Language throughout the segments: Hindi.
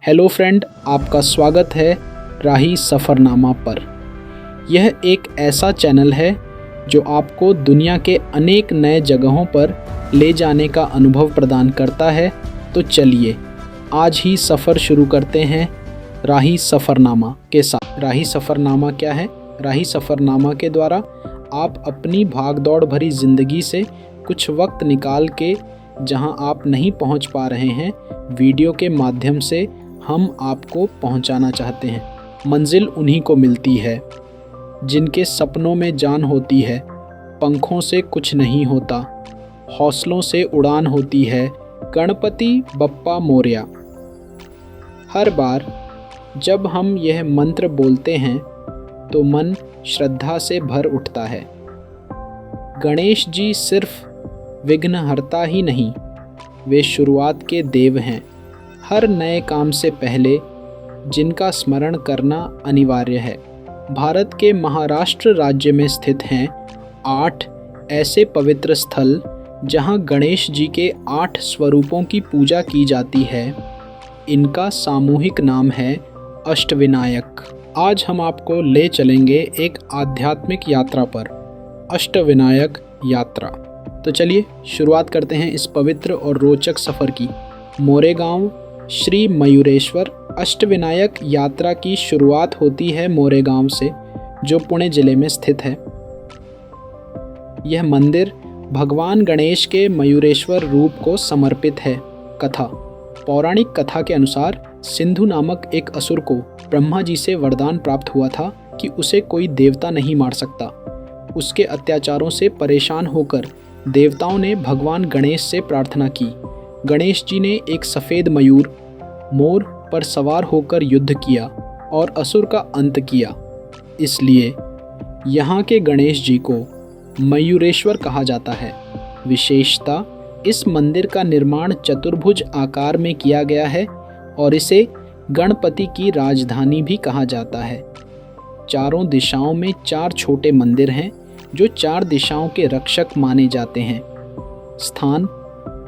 हेलो फ्रेंड, आपका स्वागत है राही सफ़रनामा पर। यह एक ऐसा चैनल है जो आपको दुनिया के अनेक नए जगहों पर ले जाने का अनुभव प्रदान करता है। तो चलिए आज ही सफ़र शुरू करते हैं राही सफ़रनामा के साथ। राही सफ़रनामा क्या है? राही सफ़रनामा के द्वारा आप अपनी भागदौड़ भरी ज़िंदगी से कुछ वक्त निकाल के जहां आप नहीं पहुंच पा रहे हैं, वीडियो के माध्यम से हम आपको पहुंचाना चाहते हैं। मंजिल उन्हीं को मिलती है जिनके सपनों में जान होती है, पंखों से कुछ नहीं होता, हौसलों से उड़ान होती है। गणपति बप्पा मोरया। हर बार जब हम यह मंत्र बोलते हैं तो मन श्रद्धा से भर उठता है। गणेश जी सिर्फ विघ्नहर्ता ही नहीं, वे शुरुआत के देव हैं। हर नए काम से पहले जिनका स्मरण करना अनिवार्य है। भारत के महाराष्ट्र राज्य में स्थित हैं 8 ऐसे पवित्र स्थल जहां गणेश जी के 8 स्वरूपों की पूजा की जाती है। इनका सामूहिक नाम है अष्टविनायक। आज हम आपको ले चलेंगे एक आध्यात्मिक यात्रा पर, अष्टविनायक यात्रा। तो चलिए शुरुआत करते हैं इस पवित्र और रोचक सफ़र की। मोरेगांव श्री मयूरेश्वर। अष्टविनायक यात्रा की शुरुआत होती है मोरेगांव से, जो पुणे जिले में स्थित है। यह मंदिर भगवान गणेश के मयूरेश्वर रूप को समर्पित है। कथा। पौराणिक कथा के अनुसार सिंधु नामक एक असुर को ब्रह्मा जी से वरदान प्राप्त हुआ था कि उसे कोई देवता नहीं मार सकता। उसके अत्याचारों से परेशान होकर देवताओं ने भगवान गणेश से प्रार्थना की। गणेश जी ने एक सफ़ेद मयूर मोर पर सवार होकर युद्ध किया और असुर का अंत किया। इसलिए यहाँ के गणेश जी को मयूरेश्वर कहा जाता है। विशेषता, इस मंदिर का निर्माण चतुर्भुज आकार में किया गया है और इसे गणपति की राजधानी भी कहा जाता है। चारों दिशाओं में 4 छोटे मंदिर हैं जो 4 दिशाओं के रक्षक माने जाते हैं। स्थान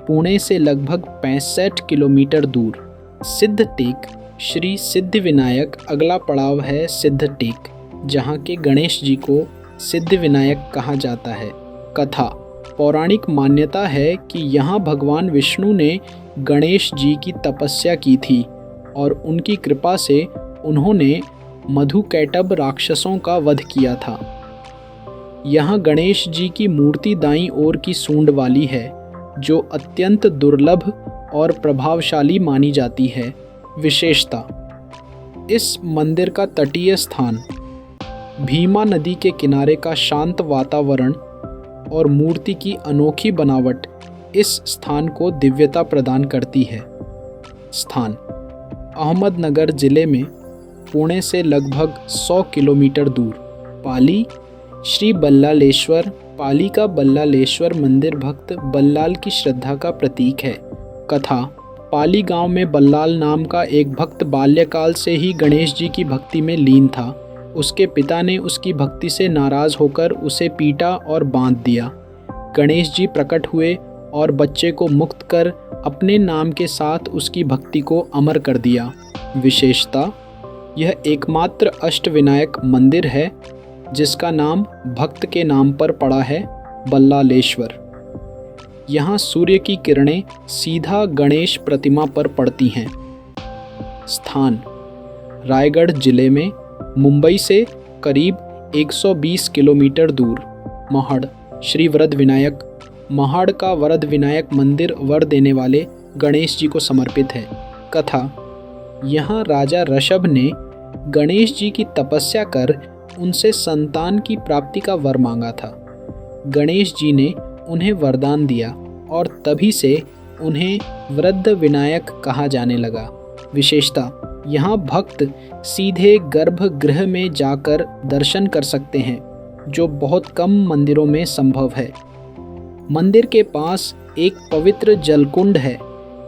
पुणे से लगभग 65 किलोमीटर दूर। सिद्ध टेक श्री सिद्धिविनायक अगला पड़ाव है। सिद्ध टेक, जहाँ के गणेश जी को सिद्धिविनायक कहा जाता है। कथा। पौराणिक मान्यता है कि यहाँ भगवान विष्णु ने गणेश जी की तपस्या की थी और उनकी कृपा से उन्होंने मधुकैटभ राक्षसों का वध किया था। यहाँ गणेश जी की मूर्ति दाईं ओर की सूंड वाली है, जो अत्यंत दुर्लभ और प्रभावशाली मानी जाती है। विशेषता, इस मंदिर का तटीय स्थान, भीमा नदी के किनारे का शांत वातावरण और मूर्ति की अनोखी बनावट इस स्थान को दिव्यता प्रदान करती है। स्थान अहमदनगर जिले में पुणे से लगभग 100 किलोमीटर दूर। पाली श्री बल्लालेश्वर। पाली का बल्लालेश्वर मंदिर भक्त बल्लाल की श्रद्धा का प्रतीक है। कथा। पाली गांव में बल्लाल नाम का एक भक्त बाल्यकाल से ही गणेश जी की भक्ति में लीन था। उसके पिता ने उसकी भक्ति से नाराज होकर उसे पीटा और बांध दिया। गणेश जी प्रकट हुए और बच्चे को मुक्त कर अपने नाम के साथ उसकी भक्ति को अमर कर दिया। विशेषता, यह एकमात्र अष्टविनायक मंदिर है जिसका नाम भक्त के नाम पर पड़ा है, बल्लालेश्वर। यहाँ सूर्य की किरणें सीधा गणेश प्रतिमा पर पड़ती हैं। स्थान रायगढ़ जिले में मुंबई से करीब 120 किलोमीटर दूर। महाड़ श्री वरद विनायक। महाड़ का वरद विनायक मंदिर वर देने वाले गणेश जी को समर्पित है। कथा। यहाँ राजा ऋषभ ने गणेश जी की तपस्या कर उनसे संतान की प्राप्ति का वर मांगा था। गणेश जी ने उन्हें वरदान दिया और तभी से उन्हें वृद्ध विनायक कहा जाने लगा। विशेषता, यहाँ भक्त सीधे गर्भगृह में जाकर दर्शन कर सकते हैं, जो बहुत कम मंदिरों में संभव है। मंदिर के पास एक पवित्र जलकुंड है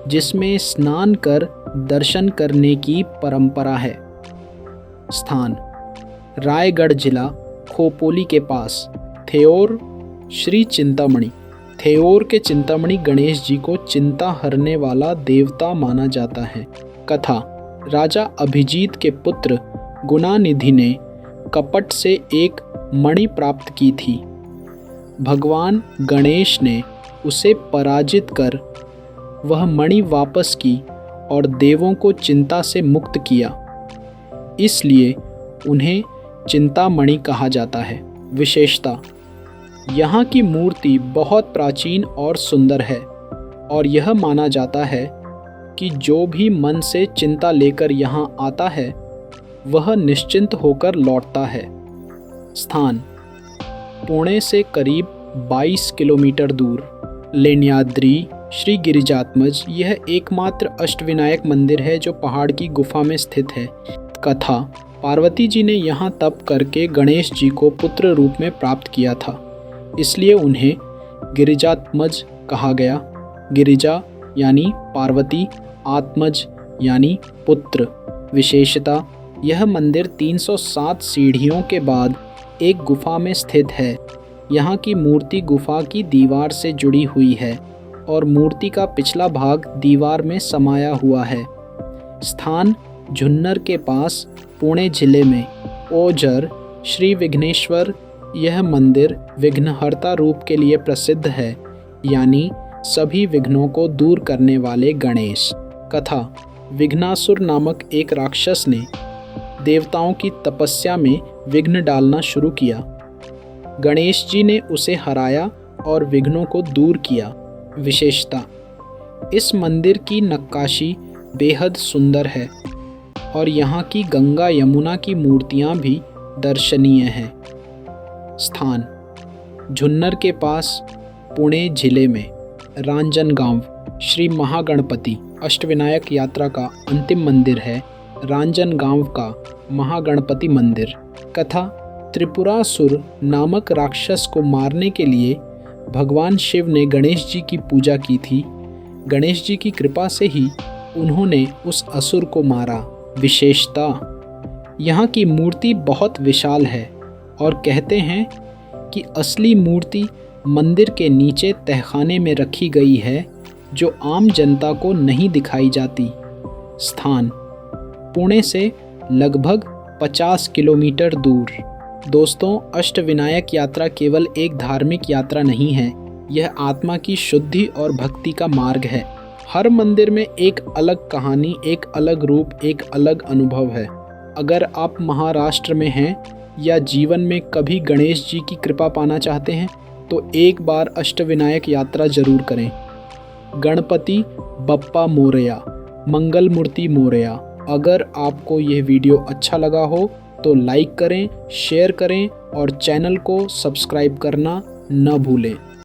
जिसमें स्नान कर दर्शन करने की परंपरा है। स्थान रायगढ़ जिला, खोपोली के पास। थेओर श्री चिंतामणि। थेओर के चिंतामणि गणेश जी को चिंता हरने वाला देवता माना जाता है। कथा। राजा अभिजीत के पुत्र गुणानिधि ने कपट से एक मणि प्राप्त की थी। भगवान गणेश ने उसे पराजित कर वह मणि वापस की और देवों को चिंता से मुक्त किया। इसलिए उन्हें चिंतामणि कहा जाता है। विशेषता: यहाँ की मूर्ति बहुत प्राचीन और सुंदर है और यह माना जाता है कि जो भी मन से चिंता लेकर यहाँ आता है वह निश्चिंत होकर लौटता है। स्थान: पुणे से करीब 22 किलोमीटर दूर। लेण्याद्री श्री गिरिजात्मज यह एकमात्र अष्टविनायक मंदिर है जो पहाड़ की गुफा में स्थित है। कथा: पार्वती जी ने यहाँ तप करके गणेश जी को पुत्र रूप में प्राप्त किया था, इसलिए उन्हें गिरिजात्मज कहा गया। गिरिजा यानी पार्वती, आत्मज यानी पुत्र। विशेषता: यह मंदिर 307 सीढ़ियों के बाद एक गुफा में स्थित है। यहाँ की मूर्ति गुफा की दीवार से जुड़ी हुई है और मूर्ति का पिछला भाग दीवार में समाया हुआ है। स्थान: झुन्नर के पास, पुणे जिले में। ओझर श्री विघ्नेश्वर यह मंदिर विघ्नहर्ता रूप के लिए प्रसिद्ध है, यानी सभी विघ्नों को दूर करने वाले गणेश। कथा: विघ्नासुर नामक एक राक्षस ने देवताओं की तपस्या में विघ्न डालना शुरू किया। गणेश जी ने उसे हराया और विघ्नों को दूर किया। विशेषता: इस मंदिर की नक्काशी बेहद सुंदर है और यहाँ की गंगा यमुना की मूर्तियाँ भी दर्शनीय हैं। स्थान: झुन्नर के पास, पुणे जिले में। रांजनगांव श्री महागणपति अष्टविनायक यात्रा का अंतिम मंदिर है रांजनगांव का महागणपति मंदिर। कथा: त्रिपुरासुर नामक राक्षस को मारने के लिए भगवान शिव ने गणेश जी की पूजा की थी। गणेश जी की कृपा से ही उन्होंने उस असुर को मारा। विशेषता: यहाँ की मूर्ति बहुत विशाल है और कहते हैं कि असली मूर्ति मंदिर के नीचे तहखाने में रखी गई है, जो आम जनता को नहीं दिखाई जाती। स्थान: पुणे से लगभग 50 किलोमीटर दूर। दोस्तों, अष्टविनायक यात्रा केवल एक धार्मिक यात्रा नहीं है, यह आत्मा की शुद्धि और भक्ति का मार्ग है। हर मंदिर में एक अलग कहानी, एक अलग रूप, एक अलग अनुभव है। अगर आप महाराष्ट्र में हैं या जीवन में कभी गणेश जी की कृपा पाना चाहते हैं तो एक बार अष्टविनायक यात्रा जरूर करें। गणपति बप्पा मोरया, मंगल मूर्ति मोरया। अगर आपको यह वीडियो अच्छा लगा हो तो लाइक करें, शेयर करें और चैनल को सब्सक्राइब करना न भूलें।